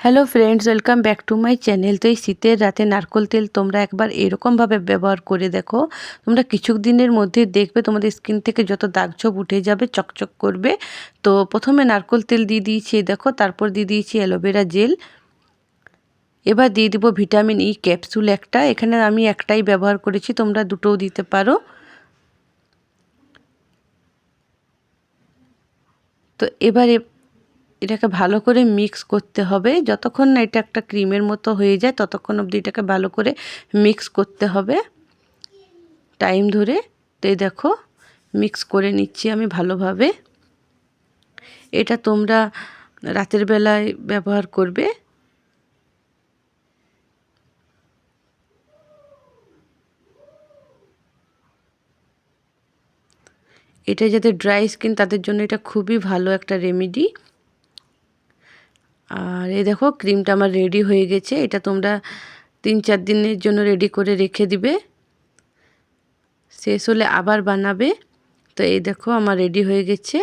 Hello friends, welcome back to my channel. তো এই শীতের রাতে নারকেল তেল তোমরা একবার এরকমভাবে ব্যবহার করে দেখো। তোমরা কিছু দিনের মধ্যে দেখবে তোমাদের স্কিন থেকে যত দাগ ছোপ উঠে যাবে, চকচক করবে। তো প্রথমে নারকেল তেল দিয়ে দিয়েছি, দেখো, তারপর দিয়ে দিয়েছি অ্যালোভেরা জেল। এবার দিয়ে দিব ভিটামিন ই ক্যাপসুল একটা। এখানে আমি একটাই ব্যবহার করেছি, তোমরা দুটোও দিতে পারো। তো এবারে এটাকে ভালো করে মিক্স করতে হবে। যতক্ষণ না এটা একটা ক্রিমের মতো হয়ে যায় ততক্ষণ অবধি এটাকে ভালো করে মিক্স করতে হবে টাইম ধরে। তো এই দেখো মিক্স করে নিচ্ছি আমি ভালোভাবে। এটা তোমরা রাতের বেলায় ব্যবহার করবে। এটা যাদের ড্রাই স্কিন তাদের জন্য এটা খুবই ভালো একটা রেমেডি। আর এই দেখো ক্রিমটা আমার রেডি হয়ে গেছে। এটা তোমরা 3-4 দিনের জন্য রেডি করে রেখে দিবে, শেষ হলে আবার বানাবে। তো এই দেখো আমার রেডি হয়ে গেছে।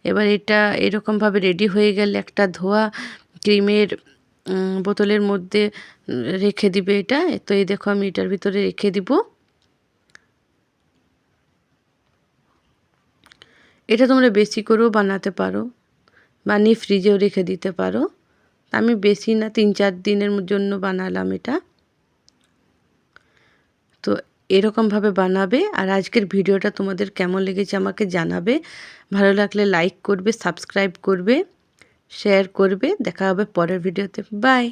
এবার এটা এরকমভাবে রেডি হয়ে গেলে একটা ধোয়া ক্রিমের বোতলের মধ্যে রেখে দিবে এটা। তো এই দেখো আমি এটার ভিতরে রেখে দিব। এটা তোমরা বেশি করেও বানাতে পারো, বানিয়ে ফ্রিজেও রেখে দিতে পারো। আমি বেশি না 3-4 দিনের জন্য বানালাম এটা। তো এরকমভাবে বানাবে। আর আজকের ভিডিওটা তোমাদের কেমন লেগেছে আমাকে জানাবে। ভালো লাগলে লাইক করবে, সাবস্ক্রাইব করবে, শেয়ার করবে। দেখা হবে পরের ভিডিওতে। বাই।